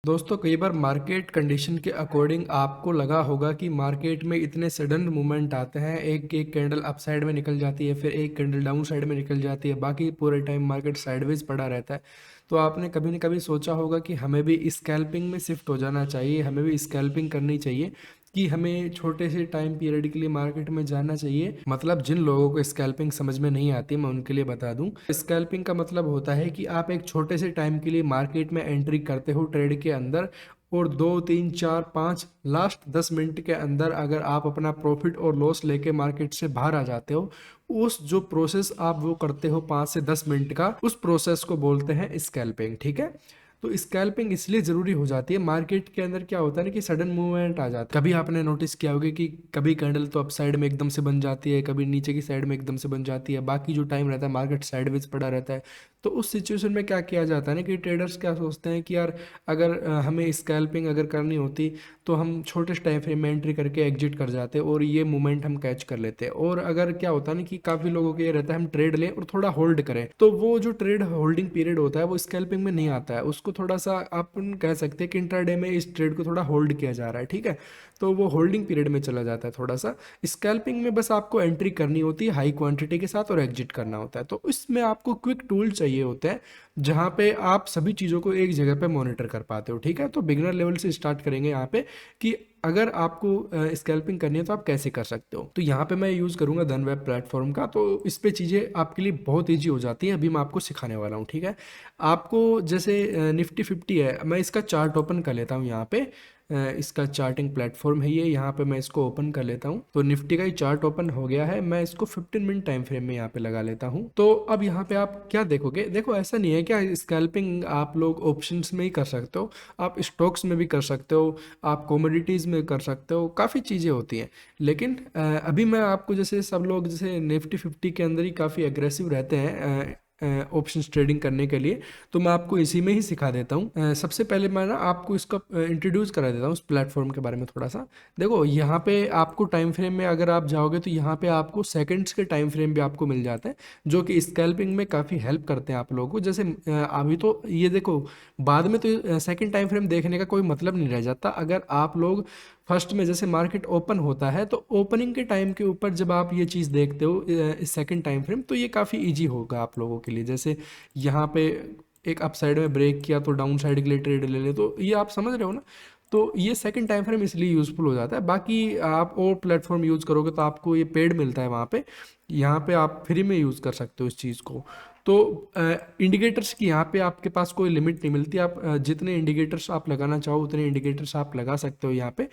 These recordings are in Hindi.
दोस्तों कई बार मार्केट कंडीशन के अकॉर्डिंग आपको लगा होगा कि मार्केट में इतने सडन मूवमेंट आते हैं, एक एक कैंडल अप साइड में निकल जाती है, फिर एक कैंडल डाउन साइड में निकल जाती है, बाकी पूरे टाइम मार्केट साइडवेज पड़ा रहता है। तो आपने कभी न कभी सोचा होगा कि हमें भी स्कैल्पिंग में शिफ्ट हो जाना चाहिए, हमें भी स्कैल्पिंग करनी चाहिए, कि हमें छोटे से टाइम पीरियड के लिए मार्केट में जाना चाहिए। मतलब जिन लोगों को स्कैल्पिंग समझ में नहीं आती, मैं उनके लिए बता दूं, स्कैल्पिंग का मतलब होता है कि आप एक छोटे से टाइम के लिए मार्केट में एंट्री करते हो ट्रेड के अंदर, और 2 3 4 5 लास्ट 10 मिनट के अंदर अगर आप अपना प्रॉफिट और लॉस लेके मार्केट से बाहर आ जाते हो, उस जो प्रोसेस आप वो करते हो 5 से 10 मिनट का, उस प्रोसेस को बोलते हैं स्कैल्पिंग। ठीक है। तो स्कैल्पिंग इसलिए जरूरी हो जाती है, मार्केट के अंदर क्या होता है ना कि सडन मूवमेंट आ जाता है। कभी आपने नोटिस किया होगा कि कभी कैंडल तो अप साइड में एकदम से बन जाती है, कभी नीचे की साइड में एकदम से बन जाती है, बाकी जो टाइम रहता है मार्केट साइडवेज पड़ा रहता है। तो उस सिचुएशन में क्या किया जाता है ना कि ट्रेडर्स क्या सोचते हैं कि यार अगर हमें स्कैल्पिंग अगर करनी होती तो हम छोटे टाइम फ्रेम में एंट्री करके एग्जिट कर जाते और ये मोमेंट हम कैच कर लेते। और अगर क्या होता है ना कि काफ़ी लोगों को ये रहता है हम ट्रेड लें और थोड़ा होल्ड करें, तो वो जो ट्रेड होल्डिंग पीरियड होता है वो स्कैल्पिंग में नहीं आता है, उसको थोड़ा सा अपन कह सकते हैं कि इंट्राडे में इस ट्रेड को थोड़ा होल्ड किया जा रहा है। ठीक है। तो वो होल्डिंग पीरियड में चला जाता है थोड़ा सा। स्कैल्पिंग में बस आपको एंट्री करनी होती है हाई क्वांटिटी के साथ और एग्जिट करना होता है। तो इसमें आपको क्विक टूल चाहिए होते हैं जहाँ पे आप सभी चीज़ों को एक जगह पे मॉनिटर कर पाते हो। ठीक है। तो बिगिनर लेवल से स्टार्ट करेंगे यहाँ पे कि अगर आपको स्कैल्पिंग करनी है तो आप कैसे कर सकते हो। तो यहाँ पे मैं यूज़ करूँगा धनवेब प्लेटफॉर्म का, तो इस पे चीज़ें आपके लिए बहुत ईजी हो जाती हैं। अभी मैं आपको सिखाने वाला हूँ। ठीक है। आपको जैसे निफ्टी 50 है, मैं इसका चार्ट ओपन कर लेता हूँ यहाँ पे। इसका चार्टिंग प्लेटफॉर्म है ये, यहाँ पे मैं इसको ओपन कर लेता हूँ। तो निफ्टी का ही चार्ट ओपन हो गया है, मैं इसको 15 मिनट टाइम फ्रेम में यहाँ पे लगा लेता हूँ। तो अब यहाँ पे आप क्या देखोगे, देखो ऐसा नहीं है क्या स्कैल्पिंग आप लोग ऑप्शंस में ही कर सकते हो, आप स्टॉक्स में भी कर सकते हो, आप कमोडिटीज़ में कर सकते हो, काफ़ी चीज़ें होती हैं। लेकिन अभी मैं आपको, जैसे सब लोग जैसे निफ्टी 50 के अंदर ही काफ़ी एग्रेसिव रहते हैं ऑप्शंस ट्रेडिंग करने के लिए, तो मैं आपको इसी में ही सिखा देता हूँ। सबसे पहले मैं ना आपको इसका इंट्रोड्यूस करा देता हूँ उस प्लेटफॉर्म के बारे में थोड़ा सा। देखो यहाँ पे आपको टाइम फ्रेम में अगर आप जाओगे तो यहाँ पे आपको सेकंड्स के टाइम फ्रेम भी आपको मिल जाते हैं, जो कि स्कैल्पिंग में काफ़ी हेल्प करते हैं आप लोगों को। जैसे अभी तो ये देखो, बाद में तो सेकंड टाइम फ्रेम देखने का कोई मतलब नहीं रह जाता। अगर आप लोग फर्स्ट में जैसे मार्केट ओपन होता है तो ओपनिंग के टाइम के ऊपर जब आप ये चीज़ देखते हो सेकंड टाइम फ्रेम, तो ये काफ़ी इजी होगा आप लोगों के लिए। जैसे यहाँ पे एक अप साइड में ब्रेक किया तो डाउन साइड के लिए ट्रेड ले ले, तो ये आप समझ रहे हो ना। तो ये सेकंड टाइम फ्रेम इसलिए यूज़फुल हो जाता है। बाकी आप और प्लेटफॉर्म यूज़ करोगे तो आपको ये पेड मिलता है वहाँ पे, यहाँ पे आप फ्री में यूज़ कर सकते हो इस चीज़ को। तो इंडिकेटर्स की यहाँ पे आपके पास कोई लिमिट नहीं मिलती, आप जितने इंडिकेटर्स आप लगाना चाहो उतने इंडिकेटर्स आप लगा सकते हो यहाँ पे।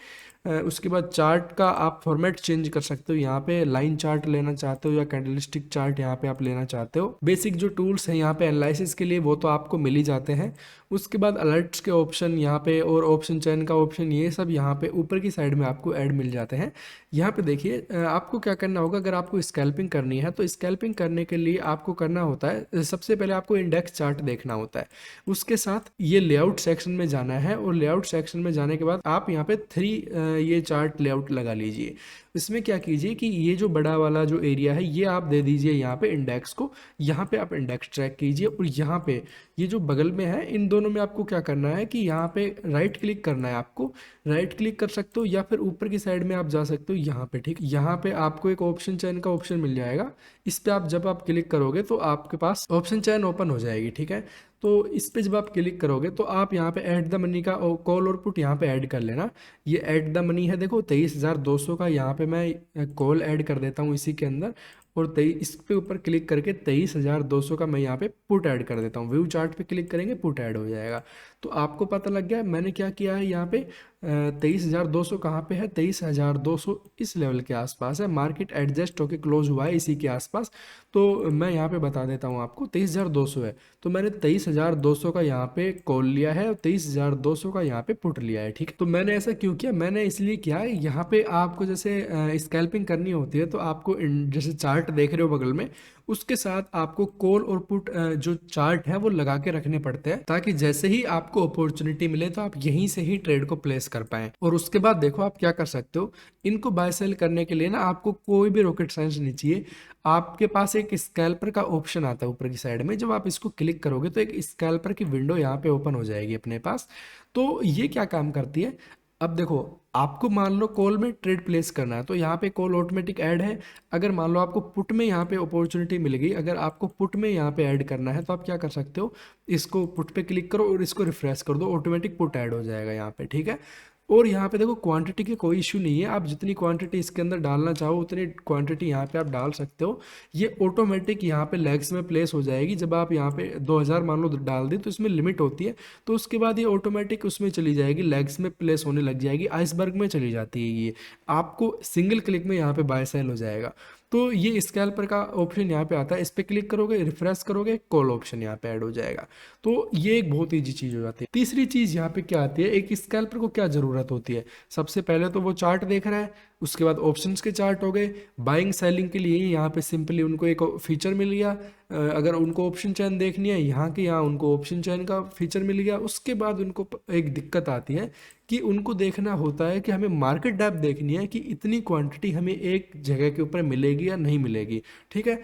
उसके बाद चार्ट का आप फॉर्मेट चेंज कर सकते हो, यहाँ पे लाइन चार्ट लेना चाहते हो या कैंडलस्टिक चार्ट यहाँ पे आप लेना चाहते हो। बेसिक जो टूल्स हैं यहाँ पे एनालिसिस के लिए वो तो आपको मिल ही जाते हैं। उसके बाद अलर्ट्स के ऑप्शन यहाँ पे और ऑप्शन चयन का ऑप्शन, ये सब यहाँ पे ऊपर की साइड में आपको ऐड मिल जाते हैं। यहाँ पे देखिए आपको क्या करना होगा, अगर आपको स्कैल्पिंग करनी है तो स्कैल्पिंग करने के लिए आपको करना होता है, सबसे पहले आपको इंडेक्स चार्ट देखना होता है। उसके साथ ये लेआउट सेक्शन में जाना है, और लेआउट सेक्शन में जाने के बाद आप यहाँ पे 3 ये चार्ट लेआउट लगा लीजिए। इसमें क्या कीजिए कि ये जो बड़ा वाला जो एरिया है ये आप दे दीजिए यहाँ पे इंडेक्स को, यहाँ पे आप इंडेक्स ट्रैक कीजिए, और यहाँ पे ये जो बगल में है इन दोनों में आपको क्या करना है कि यहाँ पे राइट क्लिक करना है। आपको राइट क्लिक कर सकते हो या फिर ऊपर की साइड में आप जा सकते हो यहाँ पे। ठीक, यहाँ पे आपको एक ऑप्शन चयन का ऑप्शन मिल जाएगा, इस पे आप जब आप क्लिक करोगे तो आपके पास ऑप्शन चयन ओपन हो जाएगी। ठीक है। तो इस पे जब आप क्लिक करोगे तो आप यहाँ पे ऐड द मनी का कॉल और पुट यहाँ पे ऐड कर लेना। ये ऐड द मनी है, देखो 23,200 का यहाँ पे मैं कॉल ऐड कर देता हूँ इसी के अंदर, और 23 इस पे ऊपर क्लिक करके 23,200 का मैं यहाँ पे पुट ऐड कर देता हूँ। व्यू चार्ट पे क्लिक करेंगे पुट ऐड हो जाएगा। तो आपको पता लग गया मैंने क्या किया है। यहाँ पे 23,200 कहाँ पे है, 23,200 इस लेवल के आसपास है, मार्केट एडजस्ट होके क्लोज हुआ है इसी के आसपास। तो मैं यहाँ पे बता देता हूँ आपको 23,200 है, तो मैंने 23,200 का यहाँ पे कॉल लिया है और 23,200 का यहाँ पे पुट लिया है। ठीक है। तो मैंने ऐसा क्यों किया, मैंने इसलिए किया है, यहाँ पे आपको जैसे स्कैल्पिंग करनी होती है तो आपको जैसे चार्ट देख रहे हो बगल में, उसके साथ आपको कॉल और पुट जो चार्ट है वो लगा के रखने पड़ते हैं, ताकि जैसे ही आपको अपॉर्चुनिटी मिले तो आप यहीं से ही ट्रेड को प्लेस कर पाएं। और उसके बाद देखो आप क्या कर सकते हो, इनको बाय सेल करने के लिए ना आपको कोई भी रॉकेट साइंस नहीं चाहिए। आपके पास एक स्कैल्पर का ऑप्शन आता है ऊपर की साइड में, जब आप इसको क्लिक करोगे तो एक स्कैल्पर की विंडो यहाँ पे ओपन हो जाएगी अपने पास। तो ये क्या काम करती है, अब देखो आपको मान लो कॉल में ट्रेड प्लेस करना है तो यहाँ पे कॉल ऑटोमेटिक ऐड है। अगर मान लो आपको पुट में यहाँ पे अपॉर्चुनिटी मिल गई, अगर आपको पुट में यहाँ पे ऐड करना है तो आप क्या कर सकते हो, इसको पुट पे क्लिक करो और इसको रिफ्रेश कर दो, ऑटोमेटिक पुट ऐड हो जाएगा यहाँ पे, ठीक है। और यहाँ पे देखो क्वांटिटी की कोई इशू नहीं है, आप जितनी क्वांटिटी इसके अंदर डालना चाहो उतनी क्वांटिटी यहाँ पे आप डाल सकते हो। ये ऑटोमेटिक यहाँ पे लेग्स में प्लेस हो जाएगी। जब आप यहाँ पे 2000 मान लो डाल दी तो इसमें लिमिट होती है, तो उसके बाद ये ऑटोमेटिक उसमें चली जाएगी, लेग्स में प्लेस होने लग जाएगी, आइसबर्ग में चली जाती है ये। आपको सिंगल क्लिक में यहाँ पे बाय सेल हो जाएगा। तो ये स्कैल्पर का ऑप्शन यहाँ पे आता है, इस पर क्लिक करोगे, रिफ्रेश करोगे, कॉल ऑप्शन यहाँ पे ऐड हो जाएगा। तो ये एक बहुत ईजी चीज़ हो जाती है। तीसरी चीज़ यहाँ पे क्या आती है, एक स्कैल्पर को क्या ज़रूरत होती है, सबसे पहले तो वो चार्ट देख रहा है, उसके बाद ऑप्शंस के चार्ट हो गए, बाइंग सेलिंग के लिए यहाँ पे सिंपली उनको एक फीचर मिल गया। अगर उनको ऑप्शन चयन देखनी है यहाँ के, यहाँ उनको ऑप्शन चयन का फीचर मिल गया। उसके बाद उनको एक दिक्कत आती है कि उनको देखना होता है कि हमें मार्केट डेप्थ देखनी है कि इतनी क्वांटिटी हमें एक जगह के ऊपर मिलेगी या नहीं मिलेगी, ठीक है।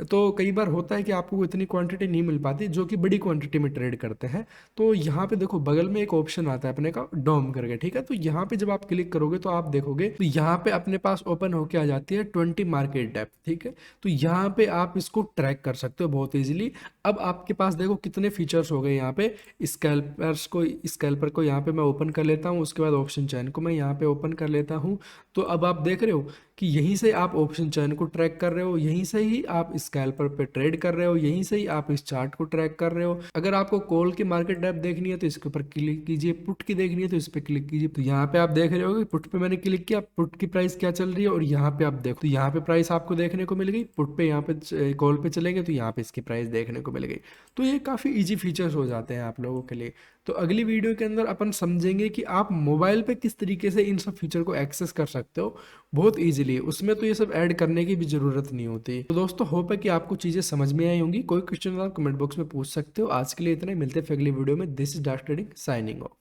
तो कई बार होता है कि आपको इतनी क्वांटिटी नहीं मिल पाती जो कि बड़ी क्वांटिटी में ट्रेड करते हैं। तो यहाँ पे देखो बगल में एक ऑप्शन आता है अपने का डॉम करके, ठीक है। तो यहाँ पे जब आप क्लिक करोगे तो आप देखोगे तो यहाँ पे अपने पास ओपन होके आ जाती है 20 मार्केट डेप्थ, ठीक है। तो यहाँ पे आप इसको ट्रैक कर सकते हो बहुत ईजिली। अब आपके पास देखो कितने फीचर्स हो गए यहाँ पे। स्कैल्पर को यहाँ पे मैं ओपन कर लेता हूँ, उसके बाद ऑप्शन चैन को मैं यहाँ पे ओपन कर लेता हूँ। तो अब आप देख रहे हो कि यहीं से आप ऑप्शन चैन को ट्रैक कर रहे हो, यहीं से ही आप स्कैल्पर पे ट्रेड कर रहे हो, यहीं से ही आप इस चार्ट को ट्रैक कर रहे हो। अगर आपको कॉल की मार्केट डेप्थ देखनी है तो इसके ऊपर क्लिक कीजिए, पुट की देखनी है तो इस पर क्लिक कीजिए। तो यहाँ पे आप देख रहे हो कि पुट पे मैंने क्लिक किया, पुट की प्राइस क्या चल रही है, और यहाँ पे आप देखो तो यहाँ पे प्राइस आपको देखने को मिल गई। पुट पे यहाँ पे कॉल पे चलेंगे तो यहाँ पे इसकी प्राइस देखने को मिल गई। तो ये काफ़ी ईजी फीचर्स हो जाते हैं आप लोगों के लिए। तो अगली वीडियो के अंदर अपन समझेंगे कि आप मोबाइल पे किस तरीके से इन सब फीचर को एक्सेस कर सकते हो बहुत इजीली। उसमें तो ये सब ऐड करने की भी ज़रूरत नहीं होती। तो दोस्तों होप है कि आपको चीज़ें समझ में आई होंगी। कोई क्वेश्चन आप कमेंट बॉक्स में पूछ सकते हो। आज के लिए इतना ही, मिलते हैं फिर अगली वीडियो में। This is dark trading signing off.